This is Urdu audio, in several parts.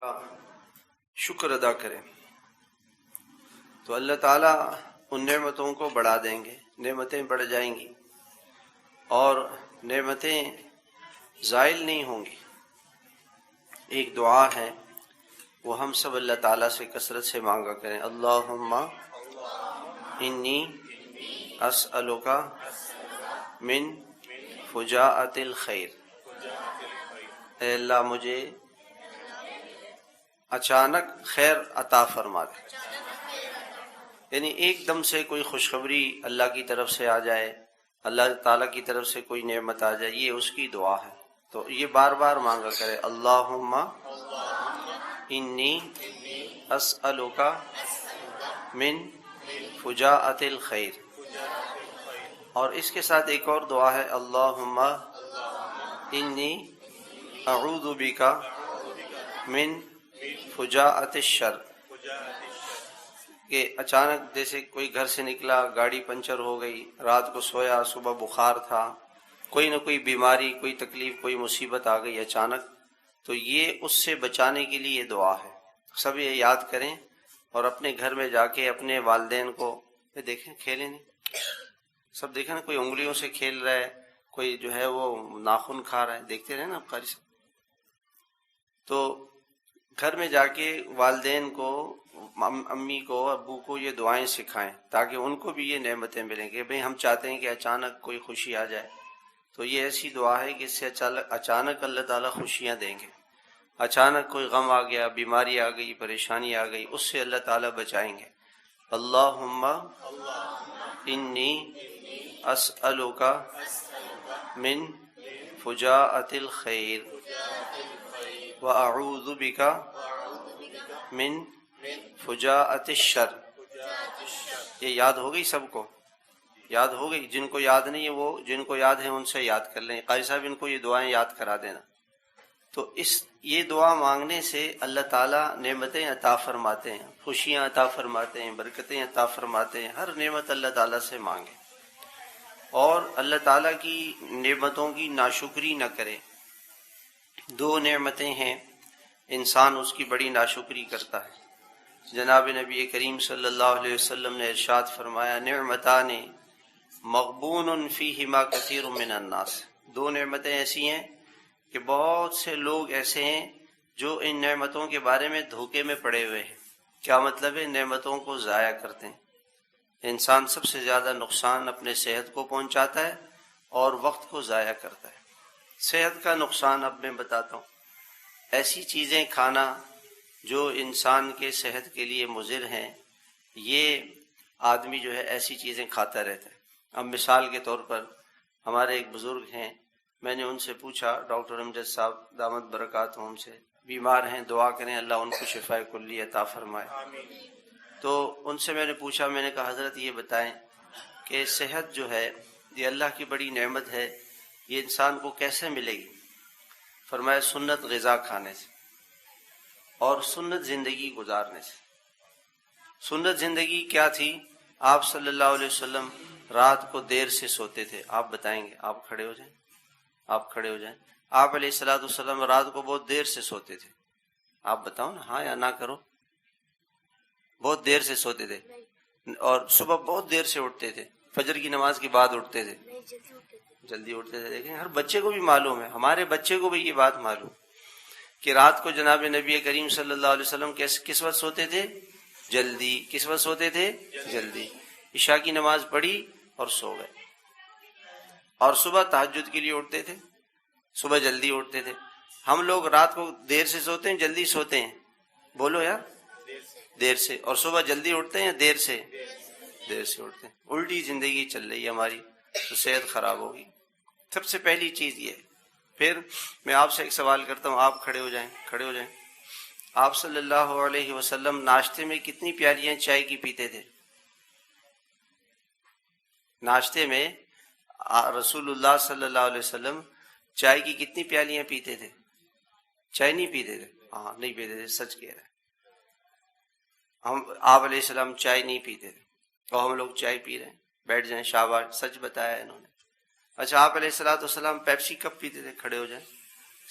کا شکر ادا کریں تو اللہ تعالیٰ ان نعمتوں کو بڑھا دیں گے، نعمتیں بڑھ جائیں گی اور نعمتیں زائل نہیں ہوں گی۔ ایک دعا ہے وہ ہم سب اللہ تعالیٰ سے کثرت سے مانگا کریں، اللہم انی اسألک من فجاءۃ الخیر، اے اللہ مجھے اچانک خیر عطا فرما دے۔ یعنی ایک دم سے کوئی خوشخبری اللہ کی طرف سے آ جائے، اللہ تعالیٰ کی طرف سے کوئی نعمت آ جائے، یہ اس کی دعا ہے۔ تو یہ بار بار مانگا کرے، اللہم انی اسألک من فجاءۃ الخیر۔ اور اس کے ساتھ ایک اور دعا ہے، اللہم انی اعوذ بک من فجاءۃ الشر، کہ اچانک جیسے کوئی گھر سے نکلا، گاڑی پنچر ہو گئی، رات کو سویا، صبح بخار تھا، کوئی نہ کوئی بیماری، کوئی تکلیف، کوئی مصیبت آ گئی اچانک، تو یہ اس سے بچانے کے لیے یہ دعا ہے۔ سب یہ یاد کریں اور اپنے گھر میں جا کے اپنے والدین کو دیکھیں، کھیلیں نہیں، سب دیکھیں نا، کوئی انگلیوں سے کھیل رہا ہے، کوئی جو ہے وہ ناخن کھا رہا ہے، دیکھتے رہے نا آپ قاری صاحب۔ تو گھر میں جا کے والدین کو، امی کو، ابو کو یہ دعائیں سکھائیں تاکہ ان کو بھی یہ نعمتیں ملیں کہ بھئی ہم چاہتے ہیں کہ اچانک کوئی خوشی آ جائے، تو یہ ایسی دعا ہے کہ اس سے اچانک اللہ تعالیٰ خوشیاں دیں گے۔ اچانک کوئی غم آ گیا، بیماری آ گئی، پریشانی آ گئی، اس سے اللہ تعالیٰ بچائیں گے۔ اللہم انی اسألک من فجاءۃ الخیر واعوذ بک من فجاءۃ الشر۔ یہ یاد ہو گئی سب کو؟ یاد ہو گئی؟ جن کو یاد نہیں ہے وہ، جن کو یاد ہے ان سے یاد کر لیں، قاری صاحب ان کو یہ دعائیں یاد کرا دینا۔ تو یہ دعا مانگنے سے اللہ تعالیٰ نعمتیں عطا فرماتے ہیں، خوشیاں عطا فرماتے ہیں، برکتیں عطا فرماتے ہیں۔ ہر نعمت اللہ تعالیٰ سے مانگیں اور اللہ تعالیٰ کی نعمتوں کی ناشکری نہ کرے۔ دو نعمتیں ہیں، انسان اس کی بڑی ناشکری کرتا ہے۔ جناب نبی کریم صلی اللہ علیہ وسلم نے ارشاد فرمایا، نعمتان مغبون فیہما کثیر من الناس۔ دو نعمتیں ایسی ہیں کہ بہت سے لوگ ایسے ہیں جو ان نعمتوں کے بارے میں دھوکے میں پڑے ہوئے ہیں۔ کیا مطلب ہے؟ نعمتوں کو ضائع کرتے ہیں۔ انسان سب سے زیادہ نقصان اپنے صحت کو پہنچاتا ہے اور وقت کو ضائع کرتا ہے۔ صحت کا نقصان اب میں بتاتا ہوں۔ ایسی چیزیں کھانا جو انسان کے صحت کے لیے مضر ہیں، یہ آدمی جو ہے ایسی چیزیں کھاتا رہتا ہے۔ اب مثال کے طور پر ہمارے ایک بزرگ ہیں، میں نے ان سے پوچھا، ڈاکٹر امجد صاحب دامت برکاتہم، ان سے بیمار ہیں، دعا کریں اللہ ان کو شفاء کلی عطا فرمائے۔ تو ان سے میں نے پوچھا، میں نے کہا حضرت یہ بتائیں کہ صحت جو ہے یہ اللہ کی بڑی نعمت ہے، یہ انسان کو کیسے ملے گی؟ فرمایا سنت غذا کھانے سے اور سنت زندگی گزارنے سے۔ سنت زندگی کیا تھی؟ آپ صلی اللہ علیہ وسلم رات کو دیر سے سوتے تھے۔ آپ بتائیں گے، آپ کھڑے ہو جائیں، آپ کھڑے ہو جائیں۔ آپ علیہ الصلوۃ والسلام رات کو بہت دیر سے سوتے تھے۔ آپ بتاؤ نا، ہاں یا نہ کرو۔ بہت دیر سے سوتے تھے اور صبح بہت دیر سے اٹھتے تھے، فجر کی نماز کے بعد اٹھتے تھے، جلدی اٹھتے تھے۔ دیکھیں ہر بچے کو بھی معلوم ہے، ہمارے بچے کو بھی یہ بات معلوم کہ رات کو جناب نبی کریم صلی اللہ علیہ وسلم کس وقت سوتے تھے؟ جلدی۔ کس وقت سوتے تھے؟ جلدی۔ عشاء کی نماز پڑھی اور سو گئے، اور صبح تہجد کے لیے اٹھتے تھے، صبح جلدی اٹھتے تھے۔ ہم لوگ رات کو دیر سے سوتے ہیں، جلدی سوتے ہیں؟ بولو یار، دیر سے، اور صبح جلدی اٹھتے ہیں یا دیر سے؟ دیر سے اٹھتے ہیں۔ الٹی زندگی چل رہی ہے ہماری، تو صحت خراب ہوگی۔ سب سے پہلی چیز یہ ہے۔ پھر میں آپ سے ایک سوال کرتا ہوں، آپ کھڑے ہو جائیں، کھڑے ہو جائیں۔ آپ صلی اللہ علیہ وسلم ناشتے میں کتنی پیالیاں چائے کی پیتے تھے؟ ناشتے میں رسول اللہ صلی اللہ علیہ وسلم چائے کی کتنی پیالیاں پیتے تھے؟ چائے نہیں پیتے تھے؟ ہاں نہیں پیتے تھے، سچ کہہ رہے ہیں۔ آپ علیہ السلام چائے نہیں پیتے تھے اور ہم لوگ چائے پی رہے ہیں۔ بیٹھ جائیں، شاباش، سچ بتایا انہوں نے۔ اچھا، آپ علیہ السلام پیپسی کب پیتے تھے؟ کھڑے ہو جائیں،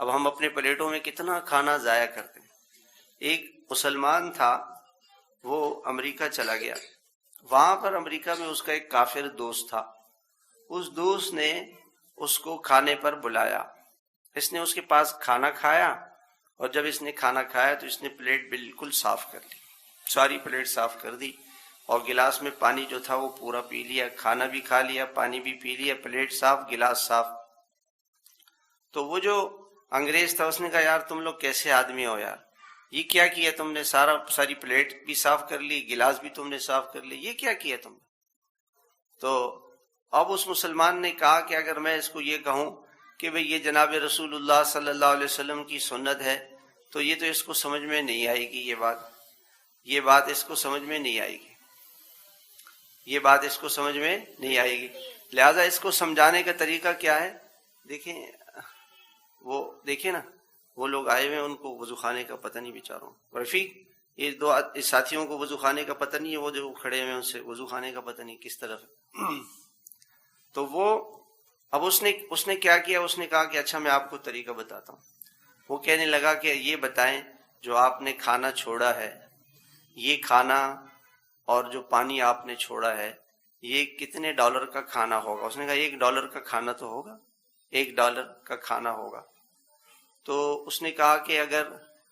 اب ہم اپنے پلیٹوں میں کتنا کھانا ضائع کرتے ہیں۔ ایک مسلمان تھا، وہ امریکہ چلا گیا، وہاں پر امریکہ میں اس کا ایک کافر دوست تھا، اس دوست نے اس کو کھانے پر بلایا، اس نے اس کے پاس کھانا کھایا، اور جب اس نے کھانا کھایا تو اس نے پلیٹ بالکل صاف کر لی، ساری پلیٹ صاف کر دی، اور گلاس میں پانی جو تھا وہ پورا پی لیا، کھانا بھی کھا لیا، پانی بھی پی لیا، پلیٹ صاف، گلاس صاف۔ تو وہ جو انگریز تھا اس نے کہا یار تم لوگ کیسے آدمی ہو یار، یہ کیا کیا تم نے، ساری پلیٹ بھی صاف کر لی، گلاس بھی تم نے صاف کر لی، یہ کیا کیا تم نے؟ تو اب اس مسلمان نے کہا کہ اگر میں اس کو یہ کہوں کہ بھئی یہ جناب رسول اللہ صلی اللہ علیہ وسلم کی سنت ہے تو یہ تو اس کو سمجھ میں نہیں آئے گی، یہ بات اس کو سمجھ میں نہیں آئے گی، یہ بات اس کو سمجھ میں نہیں آئے گی، لہذا اس کو سمجھانے کا طریقہ کیا ہے؟ دیکھیں نا، وہ لوگ آئے ہوئے ان کو وضو خانے کا پتہ نہیں بیچاروں، رفیق یہ دو ساتھیوں کو وضو خانے کا پتہ نہیں ہے، وہ جو کھڑے ہوئے ان سے وضو خانے کا پتہ نہیں کس طرف ہے۔ تو وہ اب اس نے کیا کیا، اس نے کہا کہ اچھا میں آپ کو طریقہ بتاتا ہوں۔ وہ کہنے لگا کہ یہ بتائیں جو آپ نے کھانا چھوڑا ہے، یہ کھانا اور جو پانی آپ نے چھوڑا ہے یہ کتنے ڈالر کا کھانا ہوگا؟ اس نے کہا $1 کا کھانا تو ہوگا، $1 کا کھانا ہوگا۔ تو اس نے کہا کہ اگر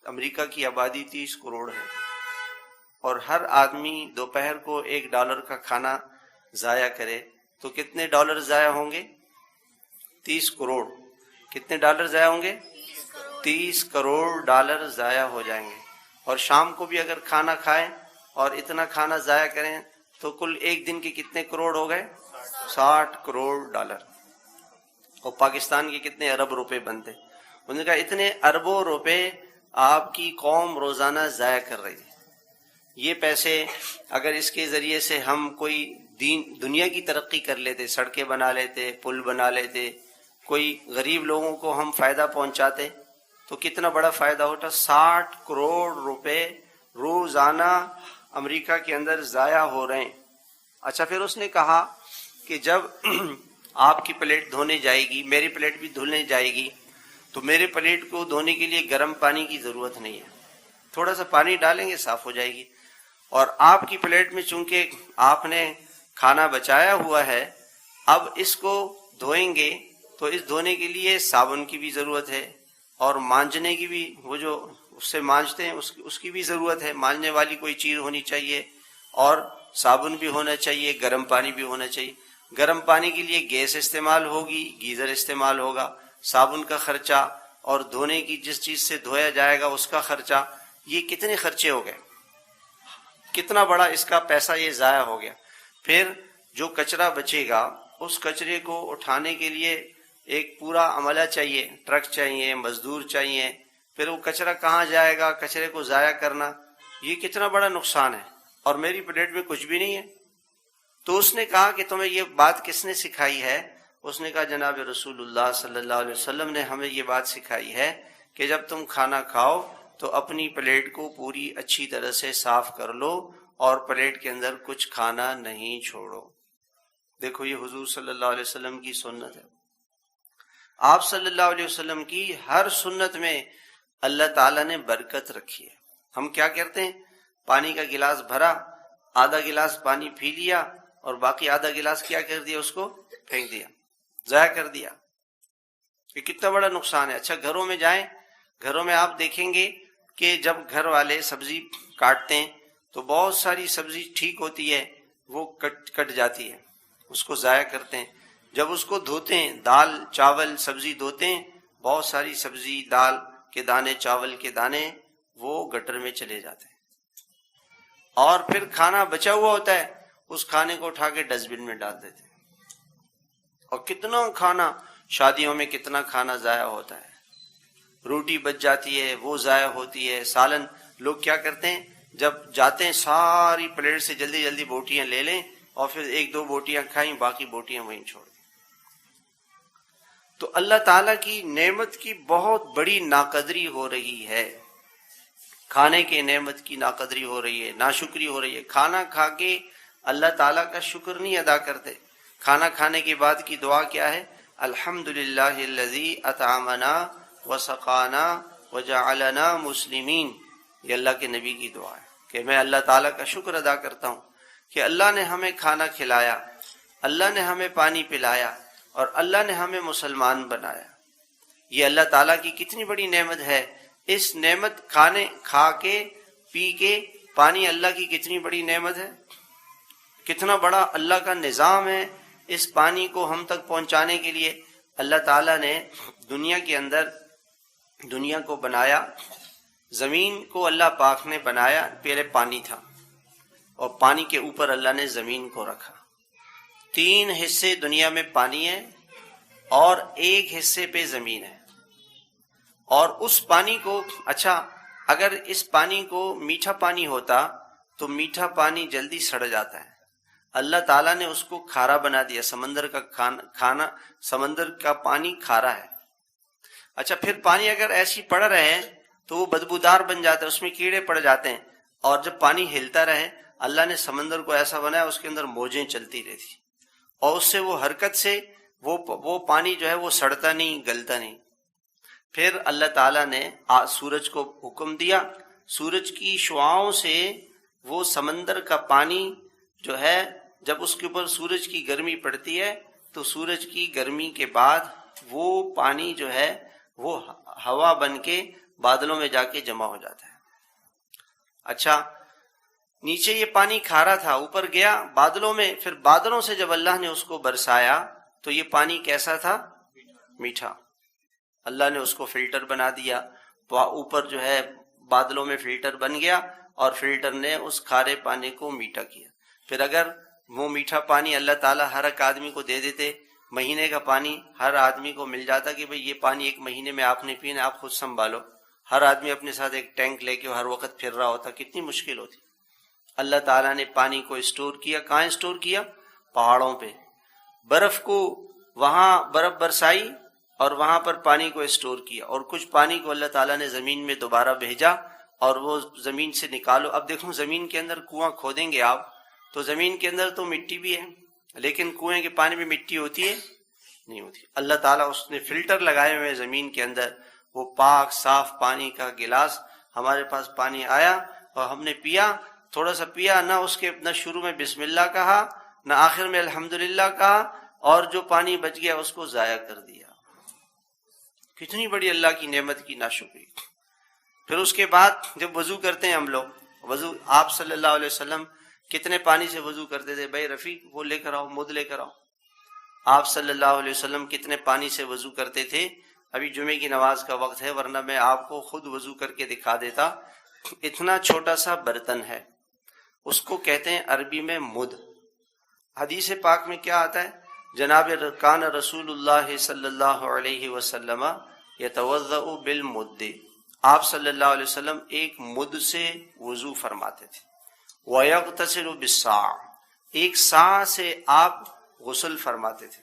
امریکہ کی آبادی 30 کروڑ ہے اور ہر آدمی دوپہر کو $1 کا کھانا ضائع کرے تو کتنے ڈالر ضائع ہوں گے؟ 30 کروڑ۔ کتنے ڈالر ضائع ہوں گے؟ 30 کروڑ ڈالر ضائع ہو جائیں گے۔ اور شام کو بھی اگر کھانا کھائیں اور اتنا کھانا ضائع کریں تو کل ایک دن کے کتنے کروڑ ہو گئے؟ 60 کروڑ ڈالر۔ اور پاکستان کے کتنے ارب روپے بنتے؟ انہوں نے کہا اتنے اربوں روپے آپ کی قوم روزانہ ضائع کر رہی ہے۔ یہ پیسے اگر اس کے ذریعے سے ہم کوئی دنیا کی ترقی کر لیتے، سڑکیں بنا لیتے، پل بنا لیتے، کوئی غریب لوگوں کو ہم فائدہ پہنچاتے تو کتنا بڑا فائدہ ہوتا۔ 60 کروڑ روپے روزانہ امریکہ کے اندر ضائع ہو رہے ہیں۔ اچھا پھر اس نے کہا کہ جب آپ کی پلیٹ دھونے جائے گی، میری پلیٹ بھی دھلنے جائے گی، تو میرے پلیٹ کو دھونے کے لیے گرم پانی کی ضرورت نہیں ہے، تھوڑا سا پانی ڈالیں گے صاف ہو جائے گی۔ اور آپ کی پلیٹ میں چونکہ آپ نے کھانا بچایا ہوا ہے، اب اس کو دھوئیں گے تو اس دھونے کے لیے صابن کی بھی ضرورت ہے، اور مانجنے کی بھی، وہ جو اس سے مانجتے ہیں اس کی بھی ضرورت ہے، مانجنے والی کوئی چیز ہونی چاہیے، اور صابن بھی ہونا چاہیے، گرم پانی بھی ہونا چاہیے۔ گرم پانی کے لیے گیس استعمال ہوگی، گیزر استعمال ہوگا، صابن کا خرچہ اور دھونے کی جس چیز سے دھویا جائے گا اس کا خرچہ، یہ کتنے خرچے ہو گئے، کتنا بڑا اس کا پیسہ یہ ضائع ہو گیا۔ پھر جو کچرا بچے گا اس کچرے کو اٹھانے کے لیے ایک پورا عملہ چاہیے، ٹرک چاہیے، مزدور چاہیے، پھر وہ کچرا کہاں جائے گا، کچرے کو ضائع کرنا، یہ کتنا بڑا نقصان ہے، اور میری پلیٹ میں کچھ بھی نہیں ہے۔ تو اس نے کہا کہ تمہیں یہ بات کس نے سکھائی ہے؟ اس نے کہا جناب رسول اللہ صلی اللہ علیہ وسلم نے ہمیں یہ بات سکھائی ہے کہ جب تم کھانا کھاؤ تو اپنی پلیٹ کو پوری اچھی طرح سے صاف کر لو اور پلیٹ کے اندر کچھ کھانا نہیں چھوڑو۔ دیکھو یہ حضور صلی اللہ علیہ وسلم کی سنت ہے۔ آپ صلی اللہ علیہ وسلم کی ہر سنت میں اللہ تعالیٰ نے برکت رکھی ہے۔ ہم کیا کرتے ہیں؟ پانی کا گلاس بھرا، آدھا گلاس پانی پی لیا اور باقی آدھا گلاس کیا کر دیا؟ اس کو پھینک دیا، ضائع کر دیا۔ یہ کتنا بڑا نقصان ہے۔ اچھا گھروں میں جائیں، گھروں میں آپ دیکھیں گے کہ جب گھر والے سبزی کاٹتے ہیں تو بہت ساری سبزی ٹھیک ہوتی ہے، وہ کٹ جاتی ہے، اس کو ضائع کرتے ہیں۔ جب اس کو دھوتے ہیں، دال چاول سبزی دھوتے ہیں، بہت ساری سبزی، دال کے دانے، چاول کے دانے وہ گٹر میں چلے جاتے ہیں۔ اور پھر کھانا بچا ہوا ہوتا ہے، اس کھانے کو اٹھا کے ڈسٹ بن میں ڈال دیتے ہیں۔ اور کتنا کھانا، شادیوں میں کتنا کھانا ضائع ہوتا ہے، روٹی بچ جاتی ہے وہ ضائع ہوتی ہے، سالن۔ لوگ کیا کرتے ہیں جب جاتے ہیں ساری پلیٹ سے جلدی جلدی بوٹیاں لے لیں اور پھر 1-2 بوٹیاں کھائیں، باقی بوٹیاں وہیں چھوڑ دیں۔ تو اللہ تعالیٰ کی نعمت کی بہت بڑی ناقدری ہو رہی ہے، کھانے کے نعمت کی ناقدری ہو رہی ہے، ناشکری ہو رہی ہے۔ کھانا کھا کے اللہ تعالیٰ کا شکر نہیں ادا کرتے۔ کھانا کھانے کے بعد کی دعا کیا ہے؟ الحمدللہ الذی اطعمنا وسقانا وجعلنا مسلمین. یہ اللہ کے نبی کی دعا ہے کہ میں اللہ تعالیٰ کا شکر ادا کرتا ہوں کہ اللہ نے ہمیں کھانا کھلایا، اللہ نے ہمیں پانی پلایا اور اللہ نے ہمیں مسلمان بنایا. یہ اللہ تعالیٰ کی کتنی بڑی نعمت ہے. اس نعمت کھا کے پی کے پانی اللہ کی کتنی بڑی نعمت ہے، کتنا بڑا اللہ کا نظام ہے. اس پانی کو ہم تک پہنچانے کے لیے اللہ تعالیٰ نے دنیا کے اندر دنیا کو بنایا. زمین کو اللہ پاک نے بنایا، پہلے پانی تھا اور پانی کے اوپر اللہ نے زمین کو رکھا. 3 حصے دنیا میں پانی ہے اور 1 حصے پہ زمین ہے. اور اس پانی کو اگر اس پانی کو میٹھا پانی ہوتا تو میٹھا پانی جلدی سڑ جاتا ہے. اللہ تعالیٰ نے اس کو کھارا بنا دیا. سمندر کا پانی کھارا ہے. پھر پانی اگر ایسی پڑ رہے تو وہ بدبودار بن جاتا ہے، اس میں کیڑے پڑ جاتے ہیں. اور جب پانی ہلتا رہے، اللہ نے سمندر کو ایسا بنایا اس کے اندر موجیں چلتی رہتی اور اس سے وہ حرکت سے وہ پانی جو ہے وہ سڑتا نہیں، گلتا نہیں. پھر اللہ تعالیٰ نے سورج کو حکم دیا، سورج کی شعاؤں سے وہ سمندر کا پانی جو ہے جب اس کے اوپر سورج کی گرمی پڑتی ہے تو سورج کی گرمی کے بعد وہ پانی جو ہے وہ ہوا بن کے بادلوں میں جا کے جمع ہو جاتا ہے. نیچے یہ پانی کھارا تھا، اوپر گیا بادلوں میں، پھر بادلوں سے جب اللہ نے اس کو برسایا تو یہ پانی کیسا تھا؟ میٹھا. اللہ نے اس کو فلٹر بنا دیا، اوپر جو ہے بادلوں میں فلٹر بن گیا اور فلٹر نے اس کھارے پانی کو میٹھا کیا. پھر اگر وہ میٹھا پانی اللہ تعالیٰ ہر ایک آدمی کو دے دیتے، مہینے کا پانی ہر آدمی کو مل جاتا کہ بھئی یہ پانی 1 مہینے میں آپ نے پینا، آپ خود سنبھالو. ہر آدمی اپنے ساتھ ایک ٹینک لے کے ہر وقت پھر رہا ہوتا، کتنی مشکل ہوتی. اللہ تعالیٰ نے پانی کو اسٹور کیا. کہاں اسٹور کیا؟ پہاڑوں پہ. برف کو وہاں برف برسائی اور وہاں پر پانی کو اسٹور کیا، اور کچھ پانی کو اللہ تعالیٰ نے زمین میں دوبارہ بھیجا اور وہ زمین سے نکالو. اب دیکھو زمین کے اندر کنواں کھودیں گے آپ تو زمین کے اندر تو مٹی بھی ہے، لیکن کنویں کے پانی میں مٹی ہوتی ہے؟ نہیں ہوتی. اللہ تعالیٰ اس نے فلٹر لگائے ہوئے زمین کے اندر، وہ پاک صاف پانی کا گلاس ہمارے پاس پانی آیا اور ہم نے پیا. تھوڑا سا پیا، نہ شروع میں بسم اللہ کہا، نہ آخر میں الحمدللہ کہا، اور جو پانی بچ گیا اس کو ضائع کر دیا. کتنی بڑی اللہ کی نعمت کی ناشکری. پھر اس کے بعد جب وضو کرتے ہیں ہم لوگ، وضو آپ صلی اللہ علیہ وسلم کتنے پانی سے وضو کرتے تھے؟ بھائی رفیق وہ لے کر آؤ، مد لے کر آؤ. آپ صلی اللہ علیہ وسلم کتنے پانی سے وضو کرتے تھے؟ ابھی جمعے کی نماز کا وقت ہے، ورنہ میں آپ کو خود وضو کر کے دکھا دیتا. اتنا چھوٹا سا برتن ہے، اس کو کہتے ہیں عربی میں مد. حدیث پاک میں کیا آتا ہے؟ جناب کان رسول اللہ صلی اللہ علیہ وسلم یتوضأ بالمد. آپ صلی اللہ علیہ وسلم ایک مد سے وضو فرماتے تھے. ویغتسل بالصاع، 1 صاع سے آپ غسل فرماتے تھے.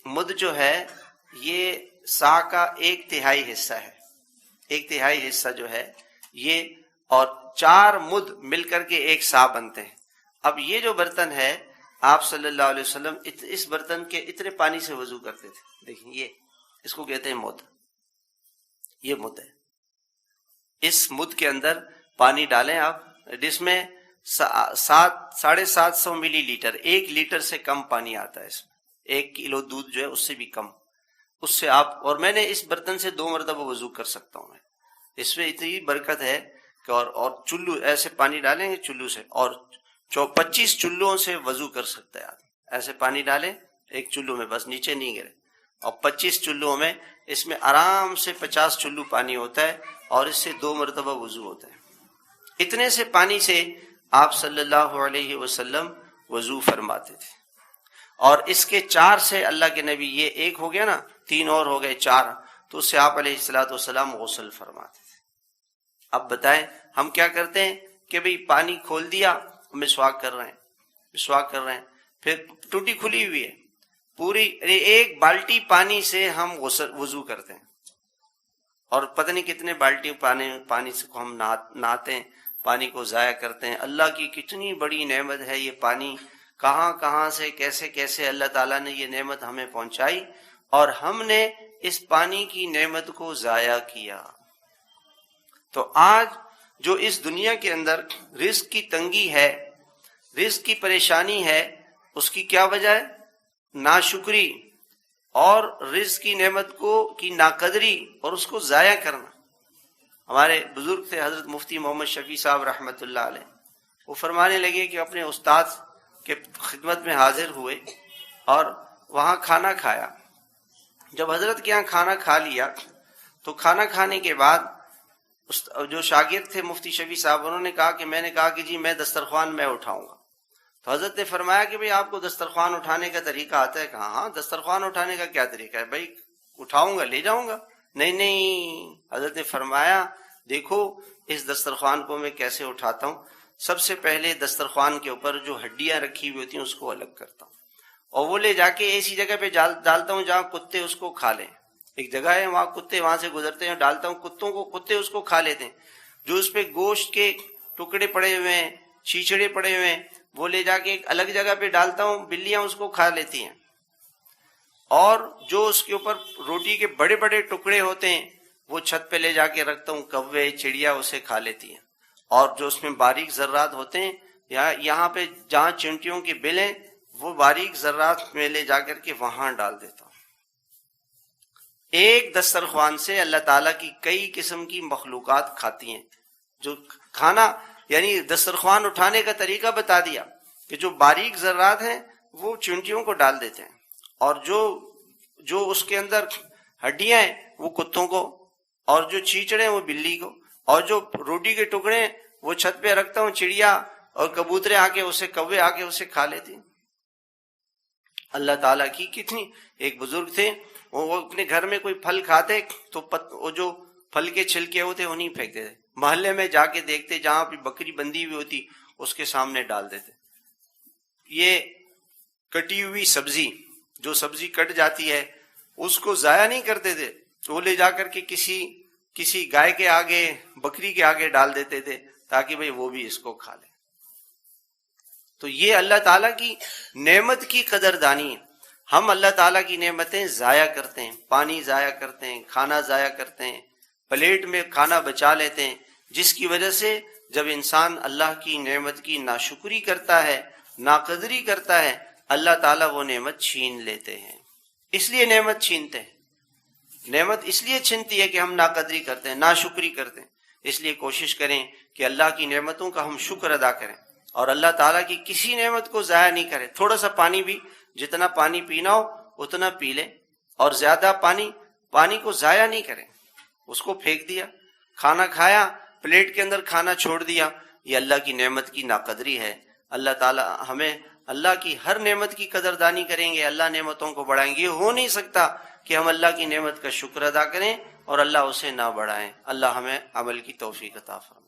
مد جو ہے یہ صاع کا 1/3 حصہ ہے. 1/3 حصہ جو ہے یہ، اور 4 مد مل کر کے 1 صاع بنتے ہیں. اب یہ جو برتن ہے آپ صلی اللہ علیہ وسلم اس برتن کے اتنے پانی سے وضو کرتے تھے. دیکھیں یہ اس کو کہتے ہیں مد. یہ مد ہے. اس مد کے اندر پانی ڈالیں آپ، جس میں 750 ملی لیٹر، 1 لیٹر سے کم پانی آتا ہے. اس میں 1 کلو دودھ جو ہے اس سے بھی کم. اس سے آپ، اور میں نے اس برتن سے 2 مرتبہ وضو کر سکتا ہوں. اس میں اتنی برکت ہے کہ اور چلو ایسے پانی ڈالیں گے چلو سے، اور 25 چلوں سے وضو کر سکتا ہے آدمی. ایسے پانی ڈالیں 1 چلو میں، بس نیچے نہیں گرے، اور 25 چلوں میں اس میں آرام سے 50 چلو پانی ہوتا ہے اور اس سے 2 مرتبہ وضو ہوتا ہے. اتنے سے پانی سے آپ صلی اللہ علیہ وسلم وضو فرماتے تھے. اور اس کے 4 سے اللہ کے نبی، یہ 1 ہو گیا نا، 3 اور ہو گئے 4، تو اس سے آپ علیہ السلام غسل فرماتے تھے. اب بتائیں ہم کیا کرتے ہیں کہ بھئی پانی کھول دیا، مسواک کر رہے ہیں، پھر ٹوٹی کھلی ہوئی ہے، پوری 1 بالٹی پانی سے ہم وضو کرتے ہیں، اور پتہ نہیں کتنے بالٹی پانی سے ہم نہاتے ہیں، پانی کو ضائع کرتے ہیں. اللہ کی کتنی بڑی نعمت ہے یہ پانی. کہاں سے کیسے اللہ تعالیٰ نے یہ نعمت ہمیں پہنچائی، اور ہم نے اس پانی کی نعمت کو ضائع کیا۔ تو آج جو اس دنیا کے اندر رزق کی تنگی ہے، رزق کی پریشانی ہے، اس کی کیا وجہ ہے؟ ناشکری اور رزق کی نعمت کی ناقدری اور اس کو ضائع کرنا۔ ہمارے بزرگ تھے حضرت مفتی محمد شفیع صاحب رحمۃ اللہ علیہ، وہ فرمانے لگے کہ اپنے استاد کے خدمت میں حاضر ہوئے اور وہاں کھانا کھایا۔ جب حضرت کے یہاں کھانا کھا لیا تو کھانا کھانے کے بعد جو شاگرد تھے مفتی شفیع صاحب، انہوں نے کہا کہ میں نے کہا کہ جی میں دسترخوان میں اٹھاؤں گا۔ تو حضرت نے فرمایا کہ بھئی آپ کو دسترخوان اٹھانے کا طریقہ آتا ہے؟ کہا ہاں دسترخوان اٹھانے کا کیا طریقہ ہے؟ بھئی اٹھاؤں گا لے جاؤں گا۔ نہیں، حضرت نے فرمایا دیکھو اس دسترخوان کو میں کیسے اٹھاتا ہوں۔ سب سے پہلے دسترخوان کے اوپر جو ہڈیاں رکھی ہوئی ہوتی ہیں اس کو الگ کرتا ہوں، اور وہ لے جا کے ایسی جگہ پہ ڈالتا ہوں جہاں کتے اس کو کھا لیں۔ ایک جگہ ہے وہاں کتے وہاں سے گزرتے ہیں، ڈالتا ہوں کتے اس کو کھا لیتے ہیں۔ جو اس پہ گوشت کے ٹکڑے پڑے ہوئے ہیں، چھیچڑے پڑے ہوئے ہیں، وہ لے جا کے ایک الگ جگہ پہ ڈالتا ہوں، بلیاں اس کو کھا لیتی ہیں۔ اور جو اس کے اوپر روٹی کے بڑے بڑے ٹکڑے ہوتے ہیں وہ چھت پہ لے جا کے رکھتا ہوں، کوے چڑیا اسے کھا لیتی ہیں۔ اور جو اس میں باریک ذرات ہوتے ہیں، یہاں پہ جہاں چینٹیوں کے بل ہیں، وہ باریک ذرات میں لے جا کر کے وہاں ڈال دیتا ہوں۔ ایک دسترخوان سے اللہ تعالیٰ کی کئی قسم کی مخلوقات کھاتی ہیں۔ جو کھانا یعنی دسترخوان اٹھانے کا طریقہ بتا دیا کہ جو باریک ذرات ہیں وہ چینٹیوں کو ڈال دیتے ہیں، اور جو اس کے اندر ہڈیاں ہیں وہ کتوں کو، اور جو چیچڑے ہیں وہ بلی کو، اور جو روٹی کے ٹکڑے ہیں وہ چھت پہ رکھتا ہوں، چڑیا اور کبوتریں آ کے کوے آ کے اسے کھا لیتی ہیں۔ اللہ تعالیٰ کی کتنی۔ ایک بزرگ تھے، وہ اپنے گھر میں کوئی پھل کھاتے تو وہ جو پھل کے چھلکے ہوتے انہیں پھینکتے تھے، محلے میں جا کے دیکھتے جہاں پہ بکری بندھی ہوئی ہوتی اس کے سامنے ڈال دیتے۔ یہ کٹی ہوئی سبزی، جو سبزی کٹ جاتی ہے اس کو ضائع نہیں کرتے تھے، وہ لے جا کر کے کسی گائے کے آگے، بکری کے آگے ڈال دیتے تھے تاکہ بھئی وہ بھی اس کو کھا لے۔ تو یہ اللہ تعالیٰ کی نعمت کی قدردانی ہے۔ ہم اللہ تعالیٰ کی نعمتیں ضائع کرتے ہیں، پانی ضائع کرتے ہیں، کھانا ضائع کرتے ہیں، پلیٹ میں کھانا بچا لیتے ہیں، جس کی وجہ سے جب انسان اللہ کی نعمت کی ناشکری کرتا ہے، ناقدری کرتا ہے، اللہ تعالیٰ وہ نعمت چھین لیتے ہیں۔ اس لیے نعمت چھینتے ہیں، نعمت اس لیے چھنتی ہے کہ ہم ناقدری کرتے ہیں، ناشکری کرتے ہیں۔ اس لیے کوشش کریں کہ اللہ کی نعمتوں کا ہم شکر ادا کریں اور اللہ تعالیٰ کی کسی نعمت کو ضائع نہیں کریں۔ تھوڑا سا پانی بھی، جتنا پانی پینا ہو اتنا پی لیں، اور زیادہ پانی کو ضائع نہیں کریں، اس کو پھینک دیا۔ کھانا کھایا، پلیٹ کے اندر کھانا چھوڑ دیا، یہ اللہ کی نعمت کی ناقدری ہے۔ اللہ تعالیٰ ہمیں اللہ کی ہر نعمت کی قدردانی کریں گے، اللہ نعمتوں کو بڑھائیں گے۔ یہ ہو نہیں سکتا کہ ہم اللہ کی نعمت کا شکر ادا کریں اور اللہ اسے نہ بڑھائیں۔ اللہ ہمیں عمل کی توفیق عطا فرمائے۔